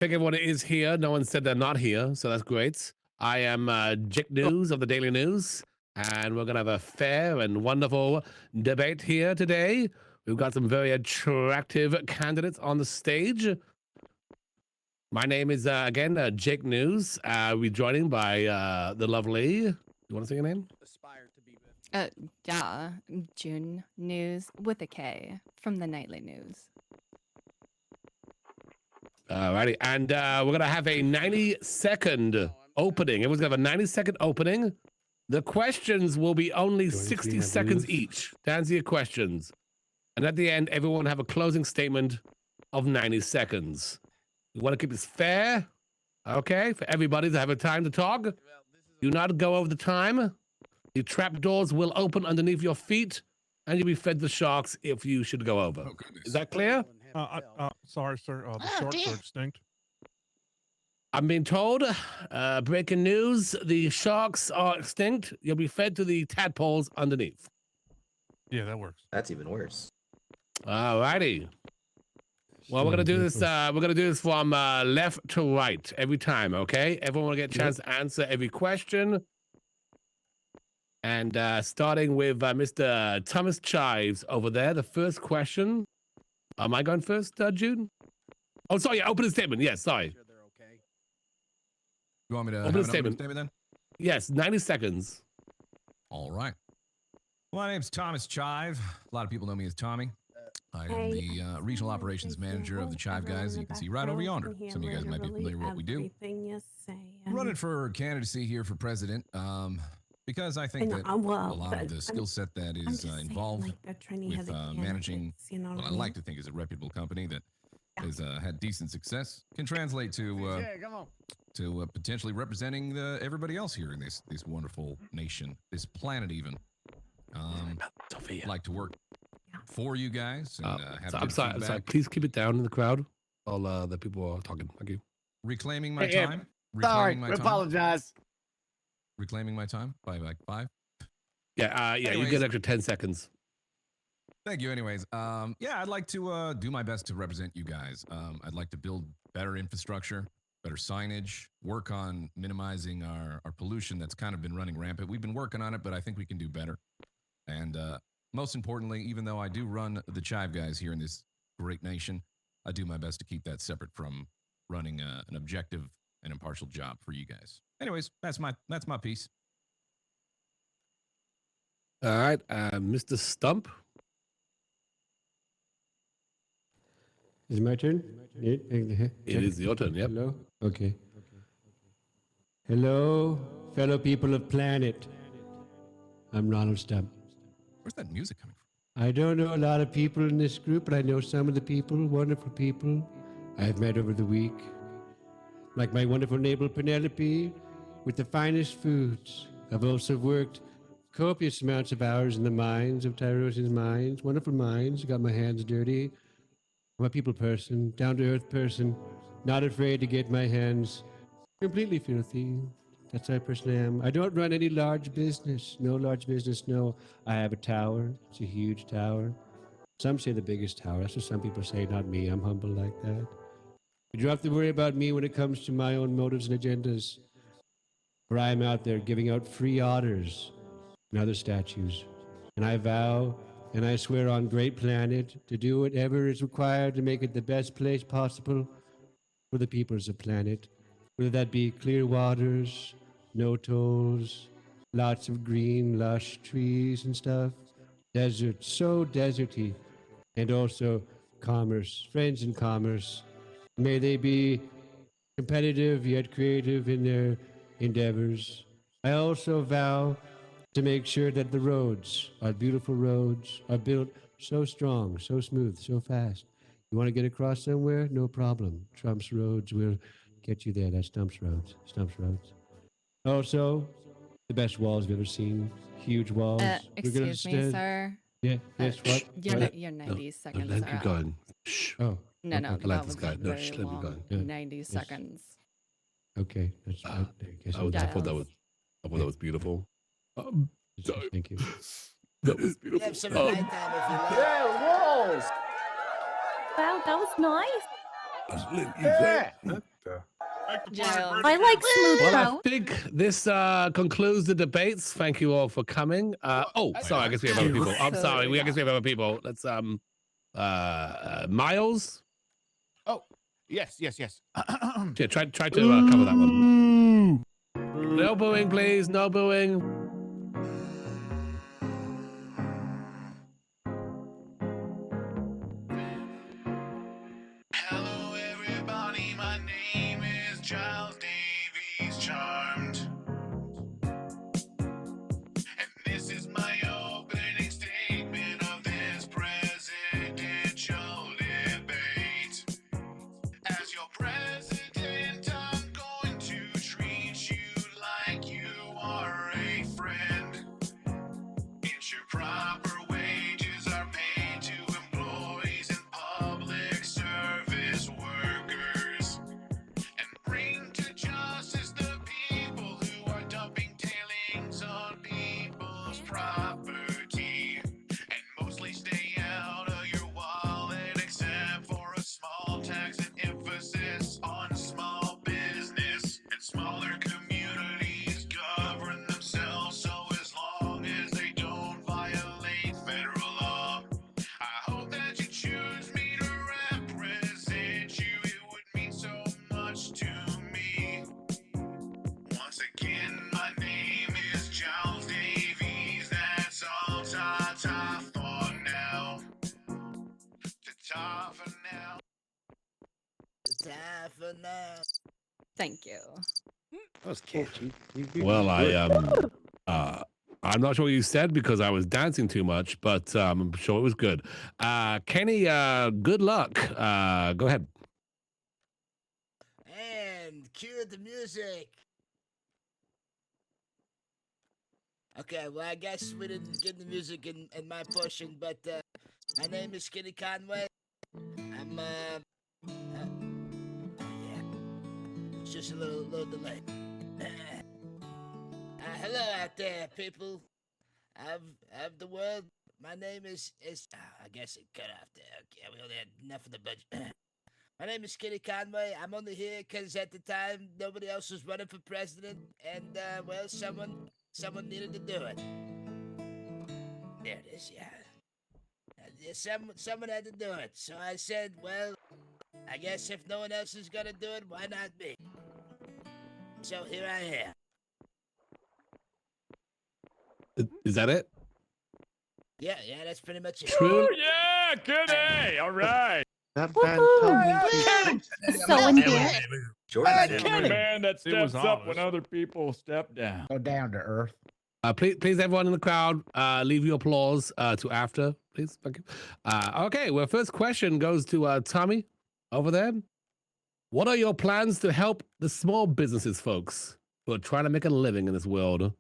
think everyone is here. No one said they're not here, so that's great. I am Jick News of the Daily News, and we're going to have a fair and wonderful debate here today. We've got some very attractive candidates on the stage. My name is, again, Jick News. We're joining by the lovely... You want to say your name? Aspire to be with. June News with a K from the Nightly News. Alrighty, and we're gonna have a 90-second opening. Everyone's gonna have a 90-second opening. The questions will be only 60 seconds each to answer your questions, and at the end, everyone will have a closing statement of 90 seconds. We want to keep this fair, okay, for everybody to have a time to talk. Do not go over the time. The trap doors will open underneath your feet, and you'll be fed the sharks if you should go over. Oh, is that clear? Sorry, sir. The sharks are extinct. I'm being told, breaking news, the sharks are extinct. You'll be fed to the tadpoles underneath. Yeah, that works. That's even worse. All righty. Well, we're gonna do this. We're gonna do this from left to right every time. Okay, everyone will get a chance to answer every question. And starting with Mr. Thomas Chives over there, the first question. Am I going first, Jude? Oh, sorry, yeah, opening statement. Yes, sorry. Sure they're okay. You want me to open have statement then? Yes, 90 seconds. All right. My name's Thomas Chive. A lot of people know me as Tommy. I am the regional operations manager of the Chive guys. You can see right over yonder. Some of you guys might be familiar with what we do. I'm running for candidacy here for president because I think that a lot of the skill set that is involved with managing what I like to think is a reputable company that has had decent success can translate to potentially representing everybody else here in this wonderful nation, this planet even. I'd like to work for you guys. And, have I'm sorry. Please keep it down in the crowd. All the people are talking. Thank you. Reclaiming my time. Sorry, apologize. Reclaiming my time by like 5. Yeah, anyways, you get an extra 10 seconds. Thank you. Anyways, yeah, I'd like to do my best to represent you guys. I'd like to build better infrastructure, better signage, work on minimizing our pollution that's kind of been running rampant. We've been working on it, but I think we can do better. And most importantly, even though I do run the Chive guys here in this great nation, I do my best to keep that separate from running an objective and impartial job for you guys. Anyways, that's my piece. All right, Mr. Stump. Is it my turn? It is your turn, yep. Hello? Okay. Hello, fellow people of planet. I'm Ronald Stump. Where's that music coming from? I don't know a lot of people in this group, but I know some of the people, wonderful people I've met over the week. Like my wonderful neighbor Penelope, with the finest foods. I've also worked copious amounts of hours in the mines of Tyrosin's mines, wonderful mines. Got my hands dirty. I'm a people person, down-to-earth person, not afraid to get my hands completely filthy. That's the type of person I am. I don't run any large business. No large business, no. I have a tower. It's a huge tower. Some say the biggest tower. That's what some people say, not me. I'm humble like that. You don't have to worry about me when it comes to my own motives and agendas. For I am out there giving out free otters and other statues. And I vow and I swear on Great Planet to do whatever is required to make it the best place possible for the peoples of planet. Whether that be clear waters, no tolls, lots of green, lush trees and stuff. Desert, so deserty. And also commerce, friends in commerce. May they be competitive yet creative in their endeavors. I also vow to make sure that the roads, our beautiful roads, are built so strong, so smooth, so fast. You want to get across somewhere? No problem. Trump's roads will get you there. That's Stump's roads. Stump's roads. Also, the best walls we've ever seen. Huge walls. Excuse me, sir. Yeah, yes, what? Your 90 seconds Let are me up. go. Shh. Oh, No, I like that this was guy. No, very shh, let me long. go. Yeah. 90 Yes. seconds. okay. That's I guess I thought that was beautiful. Thank you. That was beautiful. Have some nighttime if you like. Yeah, walls. Wow, that was nice. Yeah. Giles. I like smooth Well, I out. think this concludes the debates. Thank you all for coming. Sorry, I guess we have other people. I'm sorry. I guess we have other people. Let's Miles. Oh, yes. Yeah, try to cover that one. No booing, please. No booing. Hello, everybody. My name is Giles Davies, charmed. And this is my opening statement of this presidential debate. As your president, I'm going to treat you like you are a friend. Ensure proper wages are paid to employees and public service workers. And bring to justice the people who are dumping tailings on people's property. And mostly stay out of your wallet except for a small tax and emphasis on small business. And smaller communities govern themselves, so as long as they don't violate federal law. I hope that you choose me to represent you. It would mean so much to me. Once again, my name is Giles Davies. That's all ta-ta for now. Ta-ta for now. Time for now. Thank you. That was catchy. Well, I'm not sure what you said because I was dancing too much, but I'm sure it was good. Kenny, good luck. Go ahead. And cue the music. Okay, well, I guess we didn't get the music in my portion, but my name is Kenny Conway. I'm, yeah, it's just a little delay. Hello out there, people of the world. My name is I guess it cut off there. Okay, we only had enough of the budget. My name is Kenny Conway. I'm only here because at the time nobody else was running for president, and well, someone needed to do it. There it is. Yeah, someone had to do it. So I said, well, I guess if no one else is gonna do it, why not me? So here I am. Is that it? Yeah, that's pretty much it. True. Yeah, Kenny. All right. That band So endeared. Kenny, man that It was steps up when honest. other people step down. Go down to earth. Please, everyone in the crowd, leave your applause to after, please. Thank you. Okay, well, first question goes to Tommy over there. What are your plans to help the small businesses, folks, who are trying to make a living in this world?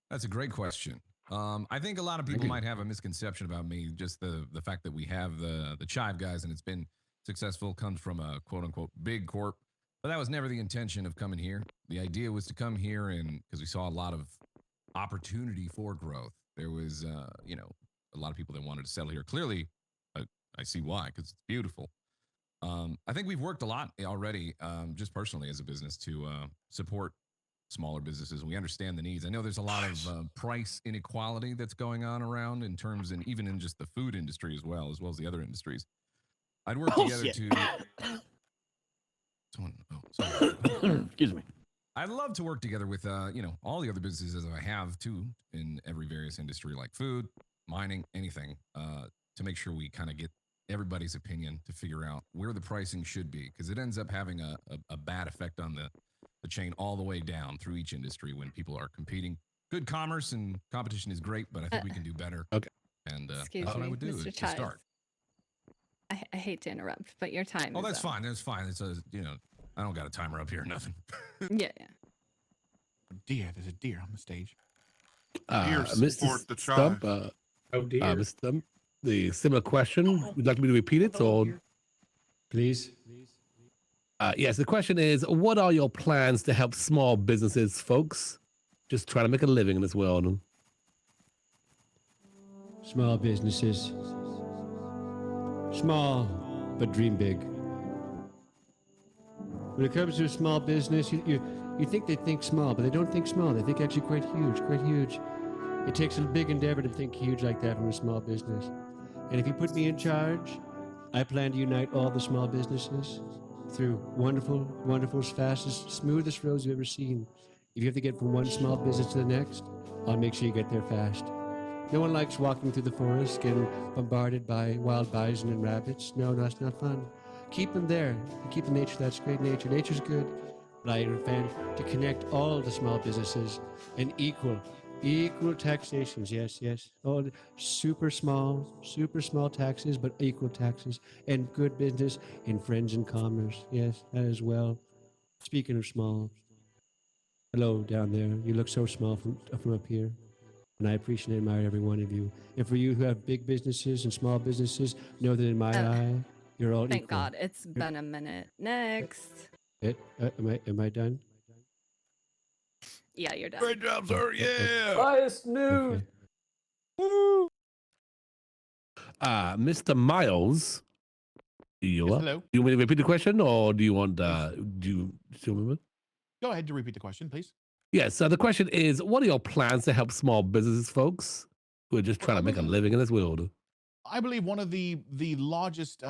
That's a great question. I think a lot of people might have a misconception about me. Just the fact that we have the Chive guys and it's been successful comes from a quote unquote big corp. But that was never the intention of coming here. The idea was to come here and because we saw a lot of opportunity for growth. There was, a lot of people that wanted to settle here. Clearly, I see why, because it's beautiful. I think we've worked a lot already, just personally as a business to support smaller businesses. We understand the needs. I know there's a lot of price inequality that's going on around in terms and even in just the food industry as well as the other industries. I'd work together to. Sorry. Excuse me. I'd love to work together with all the other businesses as I have too in every various industry like food, mining, anything, to make sure we kind of get everybody's opinion to figure out where the pricing should be because it ends up having a bad effect on the chain all the way down through each industry when people are competing. Good commerce and competition is great, but I think we can do better. Okay. And that's Excuse what I me, would do Mr. to Chives. start. I hate to interrupt, but your time Oh, is that's up. fine. That's fine. It's I don't got a timer up here or nothing. Yeah. Deer, there's a deer on the stage. Dear Mr. support the Stump, Chives. Mr. Stump, the similar question. Would you like me to repeat it or? please. Yes, the question is, what are your plans to help small businesses, folks, just trying to make a living in this world? Small businesses. Small, but dream big. When it comes to a small business, you think they think small, but they don't think small. They think actually quite huge, quite huge. It takes a big endeavor to think huge like that from a small business. And if you put me in charge, I plan to unite all the small businesses through wonderful, wonderful, fastest, smoothest roads you've ever seen. If you have to get from one small business to the next, I'll make sure you get there fast. No one likes walking through the forest, getting bombarded by wild bison and rabbits. No, that's not fun. Keep them there. Keep the nature. That's great nature. Nature's good. But I am a fan to connect all the small businesses and equal taxations. Yes, yes. Oh, super small taxes, but equal taxes and good business and friends and commerce. Yes, that as well. Speaking of small, hello down there. You look so small from up here. And I appreciate and admire every one of you. And for you who have big businesses and small businesses, know that in my eye, you're all Thank equal. God, it's been a minute. Next. Am I done? Yeah, you're done. Great job, sir. Yeah. Biased news. Okay. Mr. Miles, you Yes, up? hello. Do you want me to repeat the question, or do you want do you still remember? Go ahead to repeat the question, please. Yes. So the question is, what are your plans to help small businesses, folks who are just trying to make a living in this world? I believe one of the largest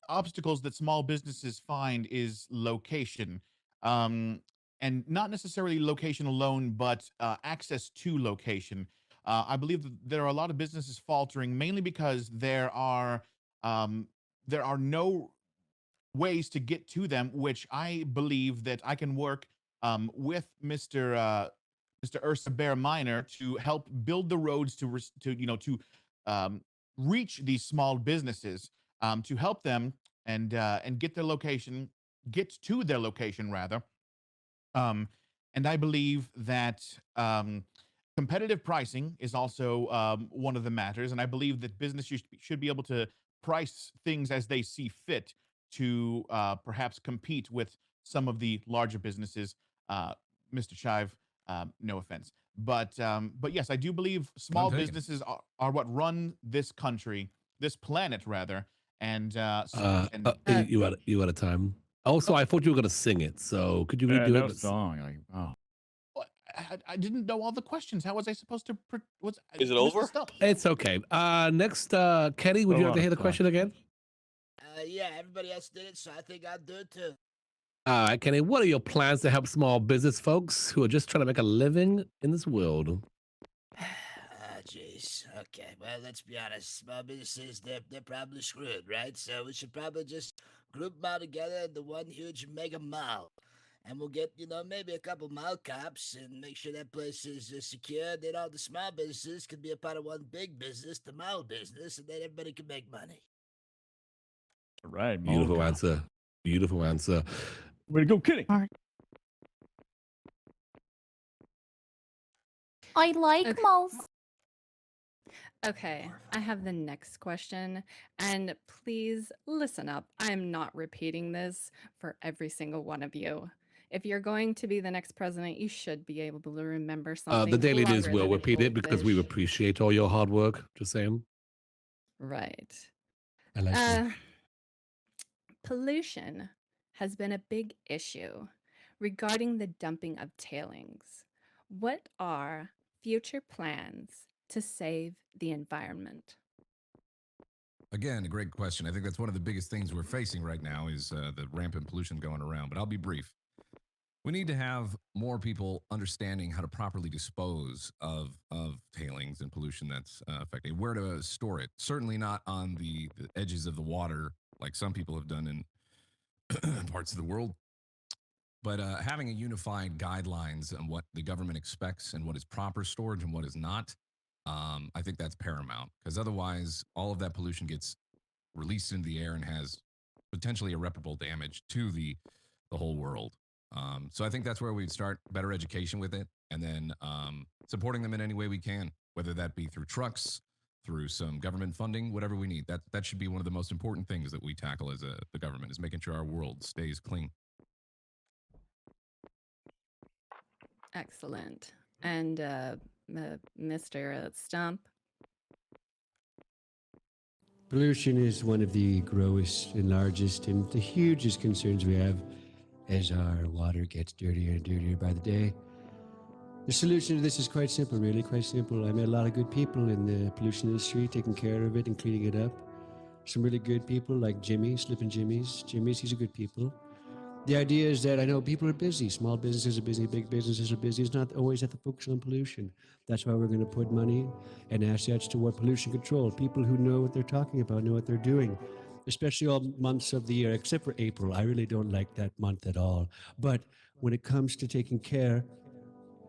obstacles that small businesses find is location, and not necessarily location alone, but access to location. I believe that there are a lot of businesses faltering, mainly because there are no ways to get to them, which I believe that I can work with Mr. Ursa Bear Minor to help build the roads to reach these small businesses, to help them and get to their location rather. And I believe that competitive pricing is also one of the matters, and I believe that businesses should be able to price things as they see fit to perhaps compete with some of the larger businesses. Mr. Chive, no offense, but yes, I do believe small taken. businesses are what run this country, this planet rather, and You out of time. Also, I thought you were going to sing it, so could you redo it? song. I didn't know all the questions. How was I supposed to? Is it over? It's okay. Next, Kenny, would you like to hear the question again? Yeah, everybody else did it, so I think I'll do it too. All right, Kenny, what are your plans to help small business folks who are just trying to make a living in this world? Jeez. Okay. Well, let's be honest. Small businesses, they're probably screwed, right? So we should probably just group them all together into one huge mega mall. And we'll get, maybe a couple mall cops and make sure that place is secure. Then all the small businesses can be a part of one big business, the mall business, and then everybody can make money. All right, Beautiful answer. Beautiful answer. Way to go, Kenny. I like malls. Okay, I have the next question, and please listen up. I am not repeating this for every single one of you. If you're going to be the next president, you should be able to remember something. The Daily News longer will than a repeat it because we goldfish. appreciate all your hard work. Just saying. Right. I like that. Pollution has been a big issue regarding the dumping of tailings. What are future plans to save the environment? Again, a great question. I think that's one of the biggest things we're facing right now is the rampant pollution going around, but I'll be brief. We need to have more people understanding how to properly dispose of tailings and pollution that's affecting, where to store it. Certainly not on the edges of the water like some people have done in parts of the world, but having a unified guidelines on what the government expects and what is proper storage and what is not, I think that's paramount, because otherwise all of that pollution gets released into the air and has potentially irreparable damage to the whole world. So I think that's where we'd start, better education with it, and then supporting them in any way we can, whether that be through trucks, through some government funding, whatever we need. That should be one of the most important things that we tackle as the government, is making sure our world stays clean. Excellent. And Mr. Stump? Pollution is one of the growest and largest and the hugest concerns we have as our water gets dirtier and dirtier by the day. The solution to this is quite simple, really, quite simple. I met a lot of good people in the pollution industry taking care of it and cleaning it up. Some really good people like Jimmy, Slippin' Jimmy's. He's a good people. The idea is that I know people are busy. Small businesses are busy, big businesses are busy. It's not always have to focus on pollution. That's why we're going to put money and assets toward pollution control. People who know what they're talking about, know what they're doing, especially all months of the year, except for April. I really don't like that month at all. But when it comes to taking care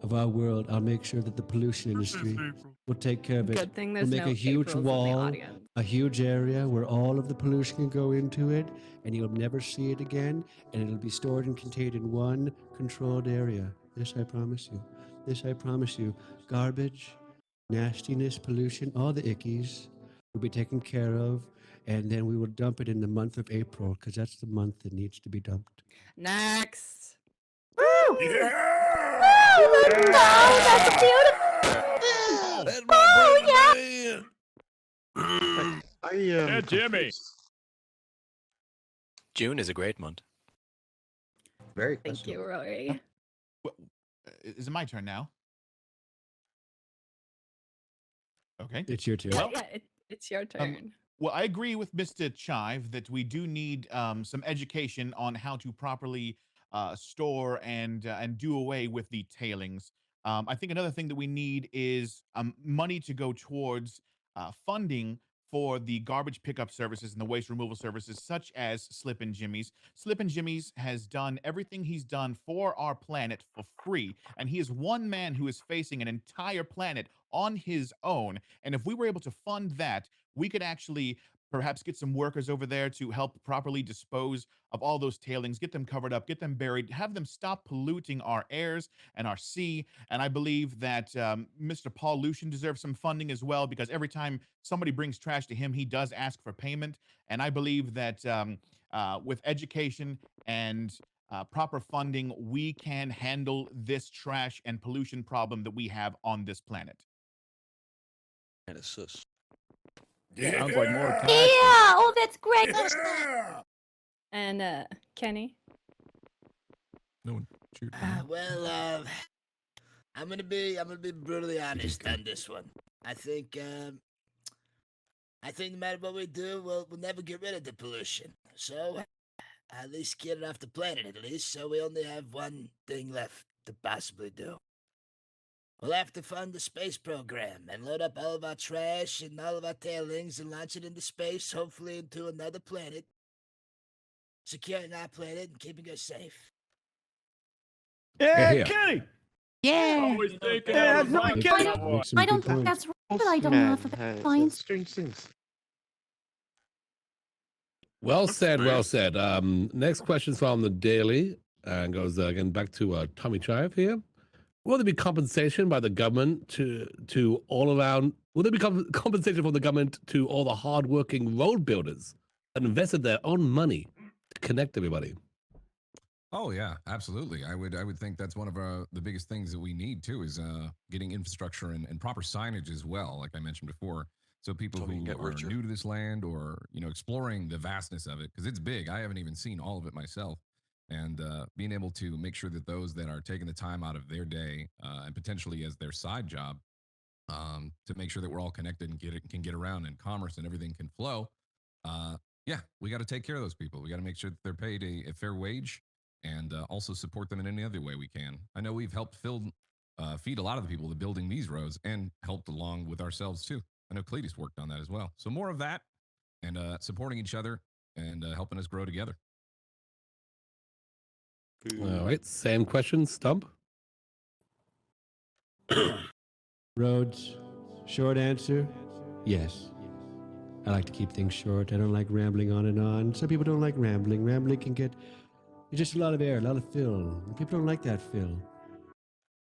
of our world, I'll make sure that the pollution industry will take care of it. Good thing We'll there's make no a huge Aprils in the wall, audience. a huge area where all of the pollution can go into it, and you'll never see it again, and it'll be stored and contained in one controlled area. This I promise you. This I promise you. Garbage, nastiness, pollution, all the ickies will be taken care of, and then we will dump it in the month of April, because that's the month it needs to be dumped. Next. That's beautiful. That's my Yeah, Jimmy. June is a great month. Very Thank you, questionable. Rory. Is it my turn now? Okay. It's your turn. Yeah, it's your turn. Well, I agree with Mr. Chive that we do need some education on how to properly store and do away with the tailings. I think another thing that we need is money to go towards funding for the garbage pickup services and the waste removal services, such as Slippin' Jimmy's. Slippin' Jimmy's has done everything he's done for our planet for free, and he is one man who is facing an entire planet on his own. And if we were able to fund that, we could actually perhaps get some workers over there to help properly dispose of all those tailings, get them covered up, get them buried, have them stop polluting our airs and our sea. And I believe that Mr. Paul Lucian deserves some funding as well, because every time somebody brings trash to him, he does ask for payment. And I believe that with education and proper funding, we can handle this trash and pollution problem that we have on this planet. That is sus. Sounds like more tax. Yeah. Oh, that's great. And Kenny. No one. Shoot. Well, I'm gonna be brutally honest on this one. I think no matter what we do, we'll never get rid of the pollution. So at least get it off the planet, at least. So we only have one thing left to possibly do. We'll have to fund the space program and load up all of our trash and all of our tailings and launch it into space, hopefully into another planet, securing our planet and keeping us safe. Yeah, Yeah. Kenny. Yeah. Always thinking Yeah, out of no, the box. Kenny. Make some I good don't think points. that's right, but I don't know if it's science. Strange things. Well said, well said. Next question from the Daily and goes again back to Tommy Chive here. Will there be compensation by the government to all around? Will there be compensation from the government to all the hardworking road builders that invested their own money to connect everybody? Oh yeah, absolutely. I would think that's one of the biggest things that we need too is getting infrastructure and proper signage as well, like I mentioned before. So people So we who can get are richer. new to this land or exploring the vastness of it, because it's big. I haven't even seen all of it myself. And being able to make sure that those that are taking the time out of their day and potentially as their side job to make sure that we're all connected and can get around and commerce and everything can flow. Yeah, we got to take care of those people. We got to make sure that they're paid a fair wage and also support them in any other way we can. I know we've helped feed a lot of the people that building these roads and helped along with ourselves too. I know Cletus worked on that as well. So more of that and supporting each other and helping us grow together. All right, same question, Stump. Roads. Short answer, yes. I like to keep things short. I don't like rambling on and on. Some people don't like rambling. Rambling can get just a lot of air, a lot of fill. People don't like that fill.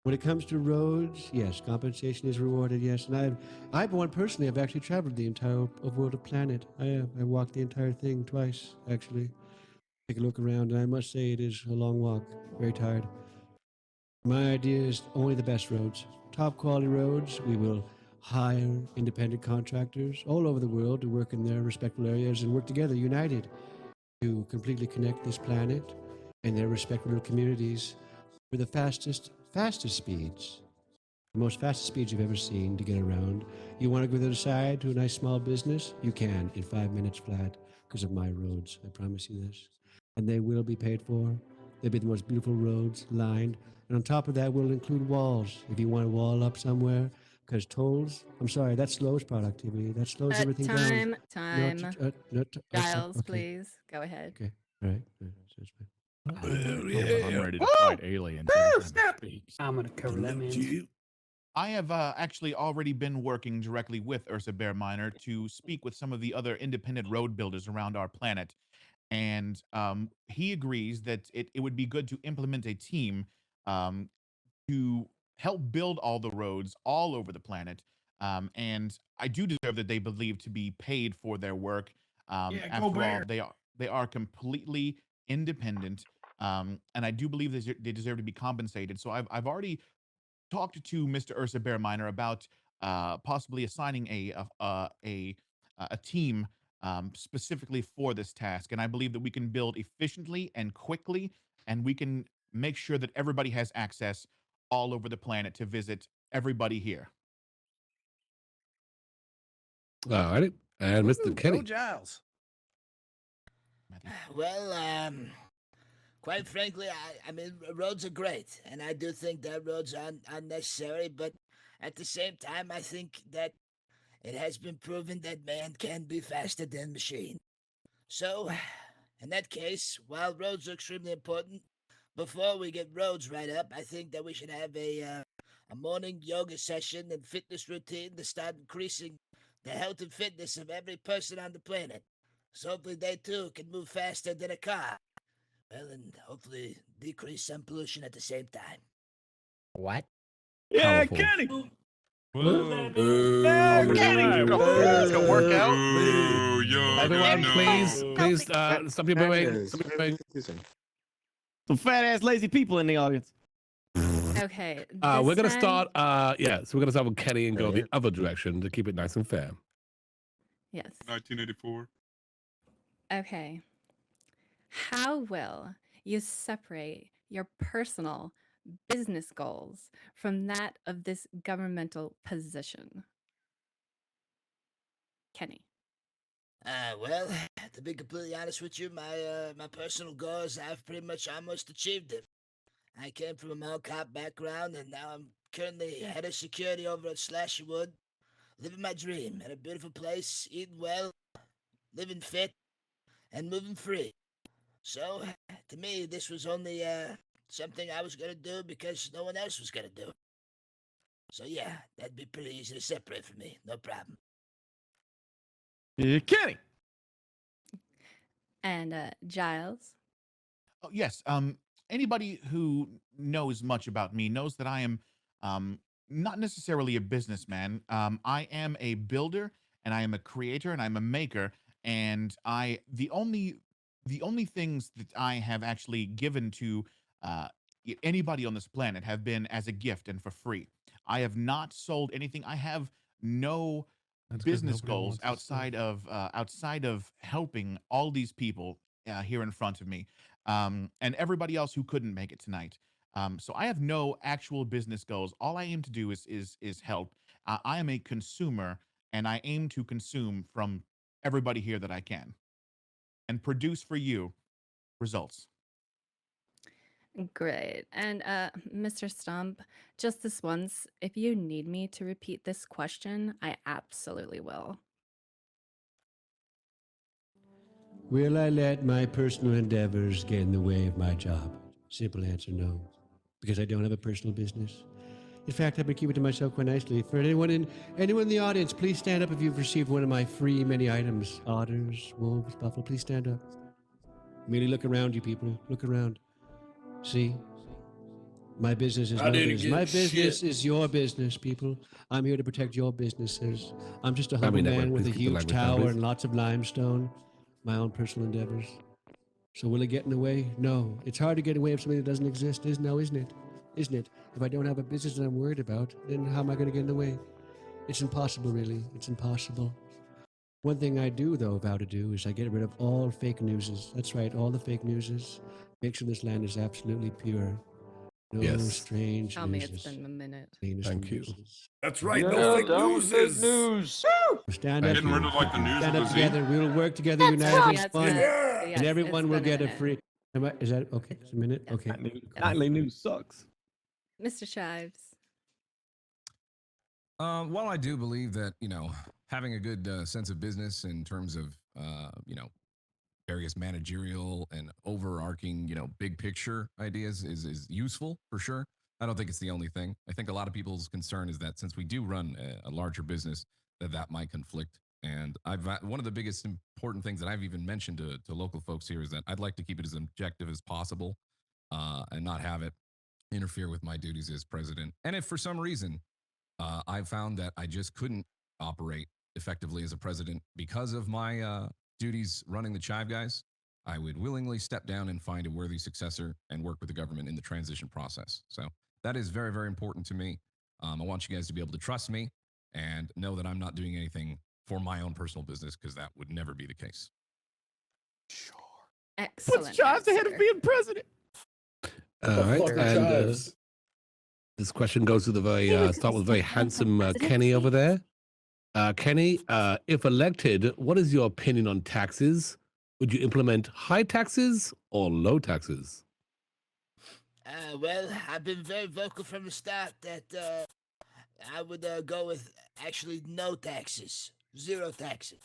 When it comes to roads, yes, compensation is rewarded, yes. And I've one personally, I've actually traveled the entire world of planet. I walked the entire thing twice, actually. Take a look around, and I must say it is a long walk. Very tired. My idea is only the best roads. Top quality roads. We will hire independent contractors all over the world to work in their respective areas and work together, united, to completely connect this planet and their respective communities for the fastest speeds. The most fastest speeds you've ever seen to get around. You want to go to the other side to a nice small business? You can in 5 minutes flat because of my roads. I promise you this. And they will be paid for. They'll be the most beautiful roads lined. And on top of that, we'll include walls if you want to wall up somewhere. Because tolls, I'm sorry, that slows productivity. That slows everything down. Time. Giles, okay. please go ahead. Okay. All right. I'm ready to fight aliens. I'm gonna cover that, man. I have actually already been working directly with Ursa Bear Miner to speak with some of the other independent road builders around our planet. And he agrees that it would be good to implement a team to help build all the roads all over the planet. And I do deserve that they believe to be paid for their work. After all, they are completely independent. And I do believe they deserve to be compensated. So I've already talked to Mr. Ursa Bear Miner about possibly assigning a team specifically for this task. And I believe that we can build efficiently and quickly, and we can make sure that everybody has access all over the planet to visit everybody here. All right. And Mr. Kenny. Go Giles. Well, quite frankly, I mean, roads are great, and I do think that roads are unnecessary, but at the same time, I think that it has been proven that man can be faster than machine. So, in that case, while roads are extremely important, before we get roads right up, I think that we should have a morning yoga session and fitness routine to start increasing the health and fitness of every person on the planet. So hopefully they too can move faster than a car. Well, and hopefully decrease some pollution at the same time. What? Yeah, Powerful. Kenny. Kenny, go work out. Everyone, please, some people waiting. Some fat ass lazy people in the audience. Okay. We're gonna this start. So we're gonna start with Kenny and go the other direction to keep it nice and fair. Yes. 1984. Okay. How will you separate your personal business goals from that of this governmental position? Kenny. Well, to be completely honest with you, my personal goals, I've pretty much almost achieved them. I came from a mall cop background, and now I'm currently head of security over at Slashywood, living my dream in a beautiful place, eating well, living fit, and moving free. So, to me, this was only something I was gonna do because no one else was gonna do it. So yeah, that'd be pretty easy to separate from me, no problem. Yeah, Kenny. And Giles. Oh, yes. Anybody who knows much about me knows that I am not necessarily a businessman. I am a builder, and I am a creator, and I'm a maker. And the only things that I have actually given to anybody on this planet have been as a gift and for free. I have not sold anything. I have no business goals outside of helping all these people here in front of me, and everybody else who couldn't make it tonight. So I have no actual business goals. All I aim to do is help. I am a consumer, and I aim to consume from everybody here that I can, and produce for you results. Great. And Mr. Stump, just this once, if you need me to repeat this question, I absolutely will. Will I let my personal endeavors get in the way of my job? Simple answer, no. Because I don't have a personal business. In fact, I've been keeping it to myself quite nicely. For anyone in the audience, please stand up if you've received one of my free many items. Otters, wolves, buffalo, please stand up. Merely look around, you people. Look around. See? My business is no business. My business is your business, people. I'm here to protect your businesses. I'm just a humble man with a huge tower and lots of limestone. My own personal endeavors. So will it get in the way? No. It's hard to get away of something that doesn't exist, isn't it? Isn't it? If I don't have a business that I'm worried about, then how am I going to get in the way? It's impossible, really. It's impossible. One thing I do, though, vow to do is I get rid of all fake newses. That's right, all the fake newses. Make sure this land is absolutely pure. No Yes. strange Tell me newses. it's been a minute. Cleanest Thank of you. newses. That's right. No fake news. Stand Thank up. you. Getting rid of like the news Stand of up the together. We'll work together, That's united right. as Yes, one. yes, And yes, everyone it's will been a get a minute. free. Is that okay? It's a minute? Yes. Okay. Nightly news sucks. Mr. Chives. While I do believe that, having a good sense of business in terms of, various managerial and overarching, big picture ideas is useful for sure. I don't think it's the only thing. I think a lot of people's concern is that since we do run a larger business, that might conflict. And one of the biggest important things that I've even mentioned to local folks here is that I'd like to keep it as objective as possible and not have it interfere with my duties as president. And if for some reason I found that I just couldn't operate effectively as a president because of my duties running the Chive Guys, I would willingly step down and find a worthy successor and work with the government in the transition process. So that is very, very important to me. I want you guys to be able to trust me and know that I'm not doing anything for my own personal business, because that would never be the case. Sure. Excellent. Puts Chives ahead of answer. being president. All right. And this question goes to the start with very handsome Kenny over there. Kenny, if elected, what is your opinion on taxes? Would you implement high taxes or low taxes? Well, I've been very vocal from the start that I would go with actually no taxes, 0 taxes.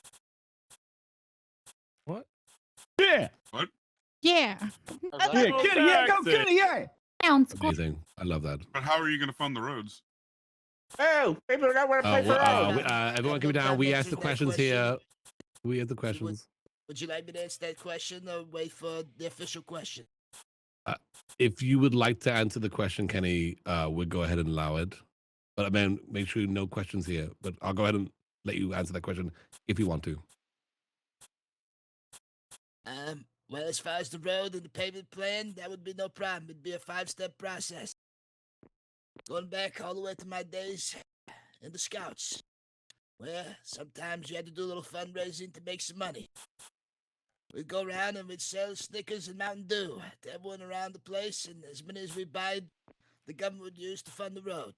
What? Yeah. What? Yeah. Yeah, Kenny, yeah, go Kenny, yeah. Sounds good. Amazing. I love that. But how are you going to fund the roads? Oh, people don't want to pay for roads. Everyone come down. We ask the questions here. We ask the questions. Would you like me to answer that question or wait for the official question? If you would like to answer the question, Kenny, we'll go ahead and allow it. But I mean, make sure no questions here. But I'll go ahead and let you answer that question if you want to. Well, as far as the road and the payment plan, that would be no problem. It'd be a 5-step process. Going back all the way to my days in the Scouts, where sometimes you had to do a little fundraising to make some money. We'd go around and we'd sell Snickers and Mountain Dew to everyone around the place, and as many as we buy, the government would use to fund the road.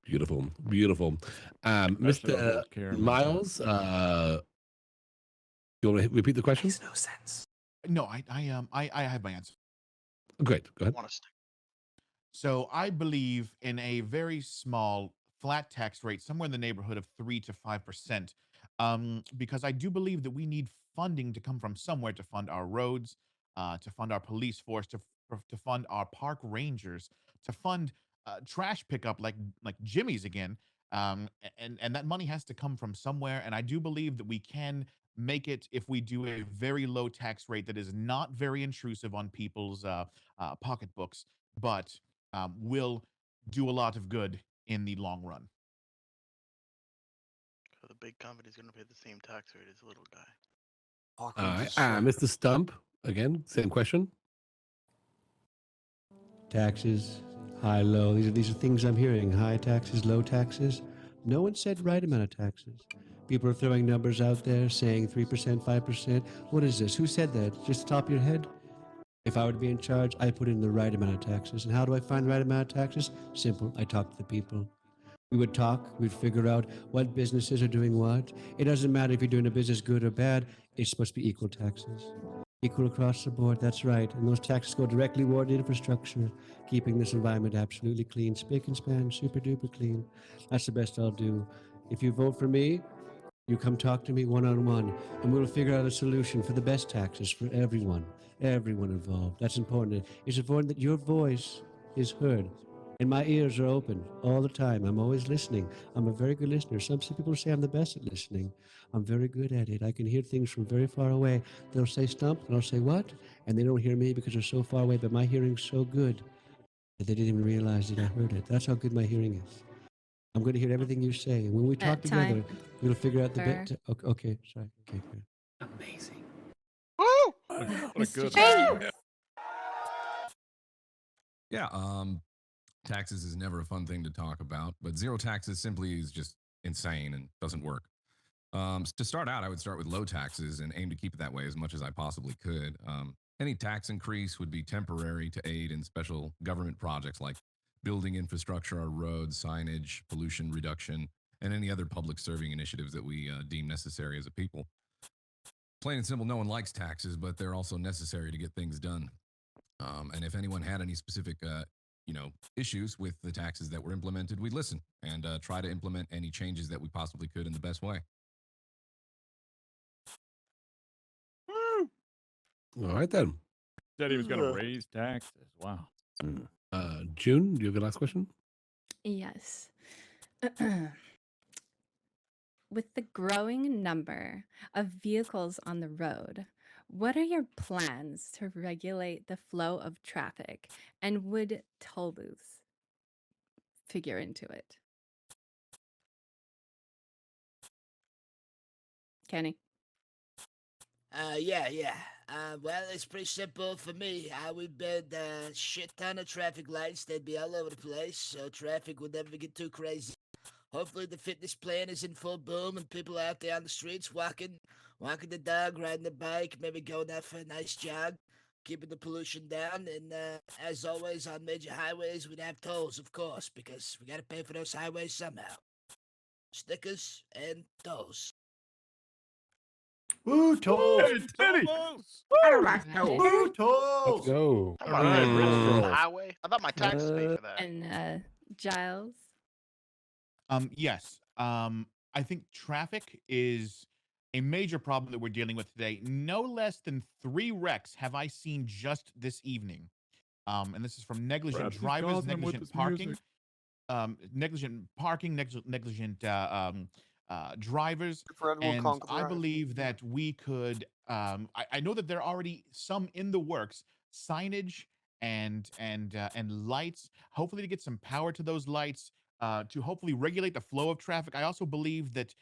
Beautiful, beautiful. Mr. Miles, you want to repeat the question? Makes no sense. No, I have my answer. Great, go ahead. So I believe in a very small flat tax rate, somewhere in the neighborhood of 3 to 5%, because I do believe that we need funding to come from somewhere to fund our roads, to fund our police force, to fund our park rangers, to fund trash pickup like Jimmy's again, and that money has to come from somewhere. And I do believe that we can make it if we do a very low tax rate that is not very intrusive on people's pocketbooks, but will do a lot of good in the long run. The big company's going to pay the same tax rate as the little guy. All right. Mr. Stump, again, same question. Taxes, high, low. These are things I'm hearing. High taxes, low taxes. No one said right amount of taxes. People are throwing numbers out there saying 3%, 5%. What is this? Who said that? Just the top of your head? If I were to be in charge, I put in the right amount of taxes. And how do I find the right amount of taxes? Simple. I talk to the people. We would talk. We'd figure out what businesses are doing what. It doesn't matter if you're doing a business good or bad. It's supposed to be equal taxes. Equal across the board. That's right. And those taxes go directly toward infrastructure, keeping this environment absolutely clean, spick and span, super duper clean. That's the best I'll do. If you vote for me, you come talk to me one-on-one, and we'll figure out a solution for the best taxes for everyone involved. That's important. It's important that your voice is heard, and my ears are open all the time. I'm always listening. I'm a very good listener. Some people say I'm the best at listening. I'm very good at it. I can hear things from very far away. They'll say stump, and I'll say what? And they don't hear me because they're so far away, but my hearing's so good that they didn't even realize that I heard it. That's how good my hearing is. I'm going to hear everything you say. And when we talk together, we'll figure out the bit. Okay, sorry. Okay, good. Amazing. Woo! Mr. James. Yeah. Taxes is never a fun thing to talk about, but zero taxes simply is just insane and doesn't work. To start out, I would start with low taxes and aim to keep it that way as much as I possibly could. Any tax increase would be temporary to aid in special government projects like building infrastructure, our roads, signage, pollution reduction, and any other public serving initiatives that we deem necessary as a people. Plain and simple, no one likes taxes, but they're also necessary to get things done. And if anyone had any specific issues with the taxes that were implemented, we'd listen and try to implement any changes that we possibly could in the best way. All right, then. Said he was going to raise taxes. Wow. June, do you have a last question? Yes. With the growing number of vehicles on the road, what are your plans to regulate the flow of traffic, and would toll booths figure into it? Kenny? Yeah. Well, it's pretty simple for me. We build a shit ton of traffic lights. They'd be all over the place, so traffic would never get too crazy. Hopefully the fitness plan is in full boom and people are out there on the streets walking the dog, riding the bike, maybe going out for a nice jog, keeping the pollution down. And as always, on major highways, we'd have tolls, of course, because we got to pay for those highways somehow. Stickers and tolls. Woo, tolls. Teddy! I don't like tolls. Woo, tolls. Let's go. I'm on a road highway. I thought my taxes paid for that. And Giles? Yes. I think traffic is a major problem that we're dealing with today. No less than 3 wrecks have I seen just this evening. And this is from negligent drivers, negligent parking, negligent drivers. And I believe that we could, I know that there are already some in the works, signage and lights, hopefully to get some power to those lights, to hopefully regulate the flow of traffic. I also believe that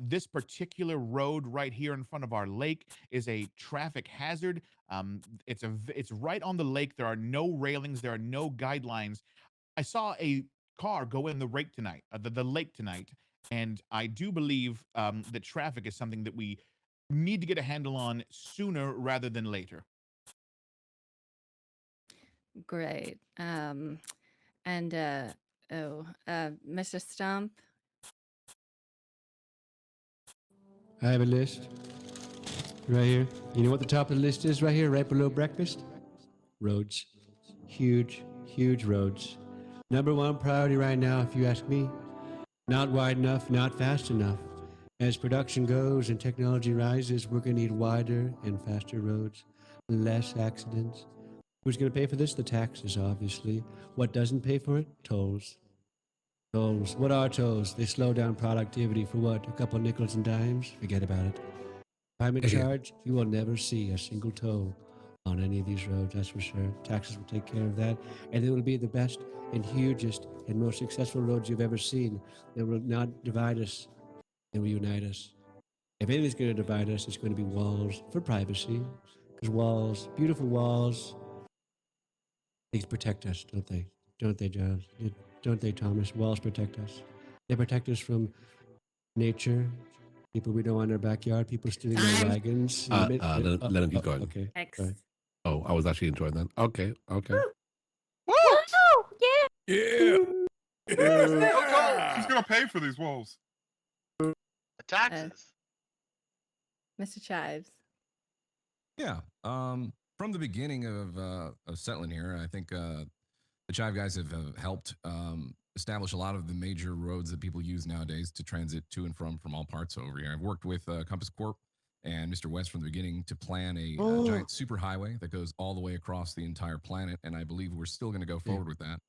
this particular road right here in front of our lake is a traffic hazard. It's right on the lake. There are no railings. There are no guidelines. I saw a car go in the lake tonight, and I do believe that traffic is something that we need to get a handle on sooner rather than later. Great. Mr. Stump? I have a list right here. You know what the top of the list is right here, right below breakfast? Roads. Huge, huge roads. Number 1 priority right now, if you ask me. Not wide enough, not fast enough. As production goes and technology rises, we're going to need wider and faster roads, less accidents. Who's going to pay for this? The taxes, obviously. What doesn't pay for it? Tolls. Tolls. What are tolls? They slow down productivity for what? A couple nickels and dimes? Forget about it. If I'm in charge, you will never see a single toll on any of these roads, that's for sure. Taxes will take care of that. And it will be the best and hugest and most successful roads you've ever seen. They will not divide us. They will unite us. If anything's going to divide us, it's going to be walls for privacy. Because walls, beautiful walls, they protect us, don't they? Don't they, Giles? Don't they, Thomas? Walls protect us. They protect us from nature, people we don't want in our backyard, people stealing our wagons. Let him keep going. Okay. X. Oh, I was actually enjoying that. Okay. Woo! Yeah. Who's gonna pay for these walls? The taxes. Mr. Chives? Yeah. From the beginning of settling here, I think the Chive guys have helped establish a lot of the major roads that people use nowadays to transit to and from all parts over here. I've worked with Compass Corp and Mr. West from the beginning to plan a giant superhighway that goes all the way across the entire planet, and I believe we're still going to go forward with that.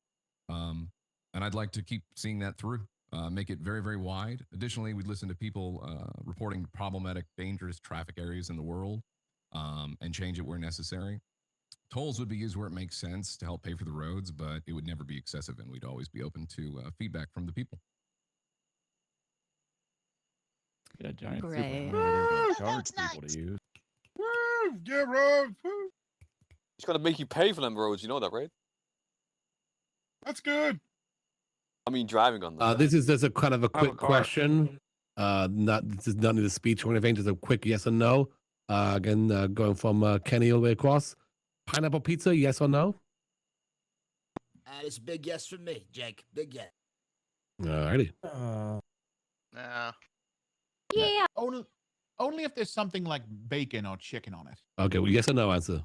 And I'd like to keep seeing that through, make it very, very wide. Additionally, we'd listen to people reporting problematic, dangerous traffic areas in the world and change it where necessary. Tolls would be used where it makes sense to help pay for the roads, but it would never be excessive, and we'd always be open to feedback from the people. Yeah, giant Great. superhighway. Charge people to use. Woo! Yeah, roads. Woo! It's gonna make you pay for them roads. You know that, right? That's good. I mean, driving on the. This is just a kind of a I have a quick car. question. This is not need a speech or anything. Just a quick yes or no. Again, going from Kenny all the way across. Pineapple pizza, yes or no? It's a big yes from me, Jake. Big yes. Alrighty. Nah. Yeah. Only if there's something like bacon or chicken on it. Okay, well, yes or no answer.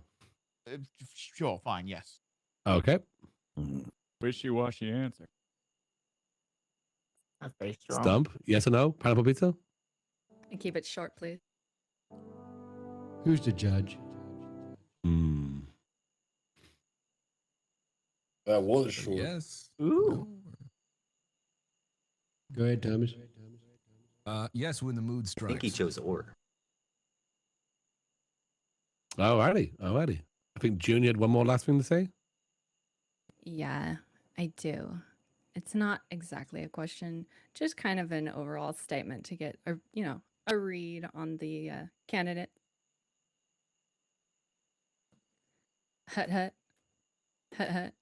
Sure, fine, yes. Okay. Wishy-washy answer. That's very strong. Stump, yes or no? Pineapple pizza? And keep it short, please. Who's the judge? Hmm. That was short. Yes. Ooh. Go ahead, Thomas. Yes, when the mood I strikes. think he chose or. Alrighty. I think Junior had one more last thing to say. Yeah, I do. It's not exactly a question, just kind of an overall statement to get a read on the candidate. Hut hut. Hut hut.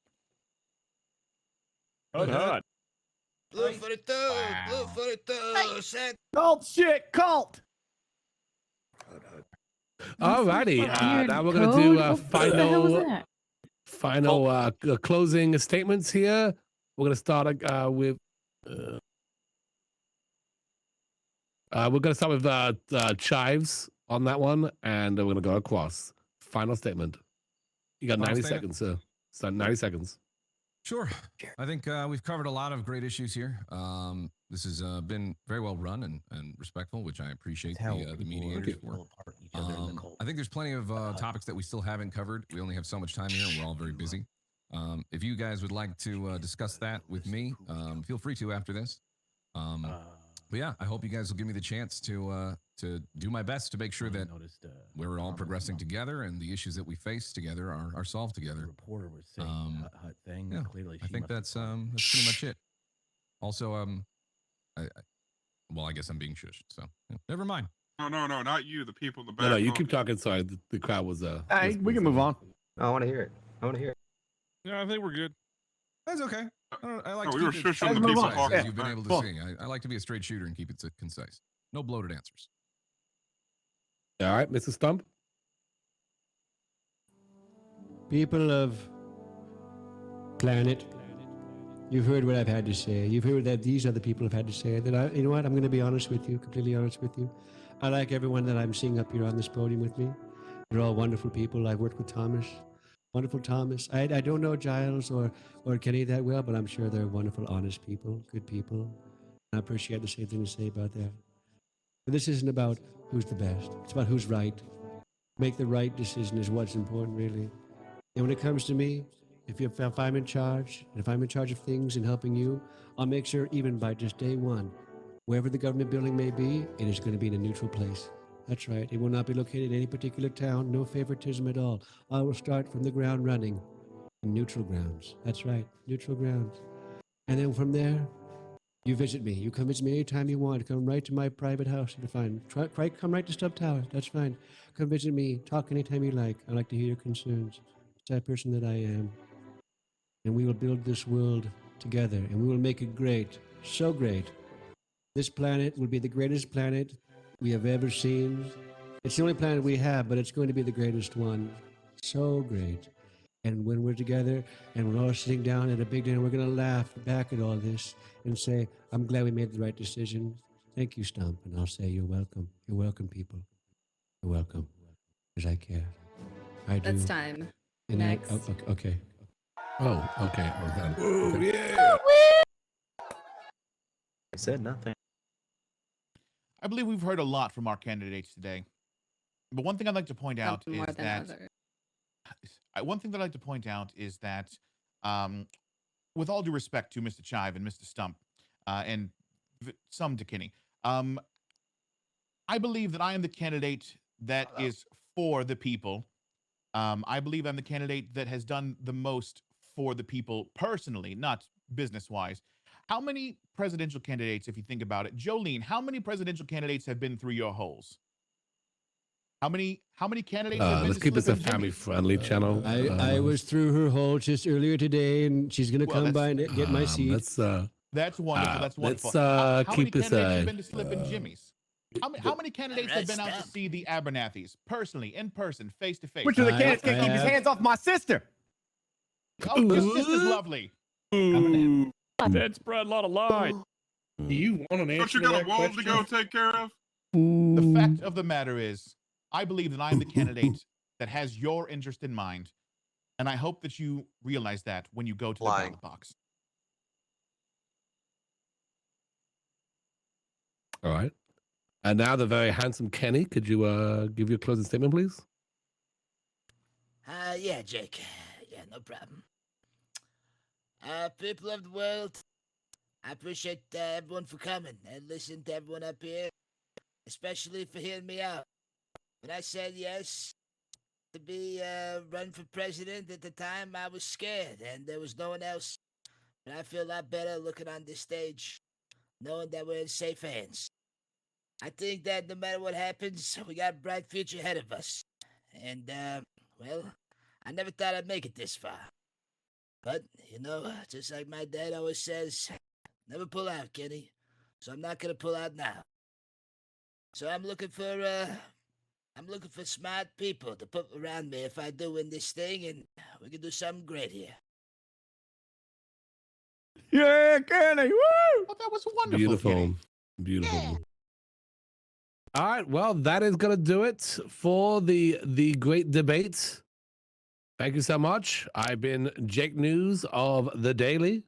Hut. Blue 42, Blue 42, set. Cult shit, cult. Alrighty. Weird Now we're gonna code. do What the hell was that? final closing statements here. We're gonna start with. We're gonna start with Chives on that one, and we're gonna go across. Final statement. You got Final 90 statement? seconds, sir. So 90 seconds. Sure. I think we've covered a lot of great issues here. This has been very well run and respectful, which I appreciate the mediators for. I think there's plenty of topics that we still haven't covered. We only have so much time here, and we're all very busy. If you guys would like to discuss that with me, feel free to after this. But yeah, I hope you guys will give me the chance to do my best to make sure that we're all progressing together and the issues that we face together are solved together. Reporter was saying hut thing. Yeah, Clearly, I think that's pretty much it. Also, I guess I'm being shushed, so yeah, never mind. No, not you. The people in the back. No, you keep talking. Sorry, the crowd was. We can move on. I want to hear it. Yeah, I think we're good. That's okay. I like No, to we were keep it shushing the concise, people as talking. you've been able to Cool. see. I like to be a straight shooter and keep it concise. No bloated answers. All right, Mr. Stump. People of planet, you've heard what I've had to say. You've heard that these other people have had to say. That you know what? I'm going to be honest with you, completely honest with you. I like everyone that I'm seeing up here on this podium with me. They're all wonderful people. I've worked with Thomas. Wonderful Thomas. I don't know Giles or Kenny that well, but I'm sure they're wonderful, honest people, good people. I appreciate the same thing to say about that. But this isn't about who's the best. It's about who's right. Make the right decision is what's important, really. And when it comes to me, if I'm in charge, and if I'm in charge of things and helping you, I'll make sure even by just day one, wherever the government building may be, it is going to be in a neutral place. That's right. It will not be located in any particular town, no favoritism at all. I will start from the ground running in neutral grounds. That's right, neutral grounds. And then from there, you visit me. You come visit me anytime you want. Come right to my private house. You're fine. Come right to Stub Tower. That's fine. Come visit me. Talk anytime you like. I like to hear your concerns. It's that person that I am. And we will build this world together, and we will make it great. So great. This planet will be the greatest planet we have ever seen. It's the only planet we have, but it's going to be the greatest one. So great. And when we're together and we're all sitting down at a big dinner, we're going to laugh back at all this and say, I'm glad we made the right decision. Thank you, Stump. And I'll say, you're welcome. You're welcome, people. You're welcome. Because I care. I do. That's time. And Next. Okay. Oh, okay. We're done. Ooh, Okay. yeah. I said nothing. I believe we've heard a lot from our candidates today. But one thing I'd like to point out Some more is than that others. one thing that I'd like to point out is that, with all due respect to Mr. Chive and Mr. Stump, and some to Kenny, I believe that I am the candidate that is for the people. I believe I'm the candidate that has done the most for the people personally, not business-wise. How many presidential candidates, if you think about it, Jolene, how many presidential candidates have been through your holes? How many candidates have been Let's to keep this a Slip and Jimmy? family-friendly channel. I was through her hole just earlier today, and she's going to Well, come by that's- and get my seat. Let's That's wonderful. That's wonderful. Let's how many keep this. candidates have been to Slip and Jimmy's? How many candidates have been out to see the Abernathy's personally, in person, face to face? Which of the candidates can't keep his hands off my sister? Oh, your sister's lovely. That spread a lot of light. Do you want an answer? Don't you got a wall to go take care of? The fact of the matter is, I believe that I'm the candidate that has your interest in mind, and I hope that you realize that when you go to the ballot box. All right. And now the very handsome Kenny. Could you give your closing statement, please? Yeah, Jake. Yeah, no problem. People of the world, I appreciate everyone for coming and listening to everyone up here, especially for hearing me out. When I said yes to be run for president at the time, I was scared and there was no one else. But I feel a lot better looking on this stage, knowing that we're in safe hands. I think that no matter what happens, we got a bright future ahead of us. And, well, I never thought I'd make it this far. But, you know, just like my dad always says, never pull out, Kenny. So I'm not gonna pull out now. So I'm looking for smart people to put around me if I do win this thing, and we can do something great here. Yeah, Kenny, woo! Oh, that was wonderful. Beautiful. Kenny. Beautiful. Yeah. All right. Well, that is going to do it for the great debate. Thank you so much. I've been Jake News of The Daily.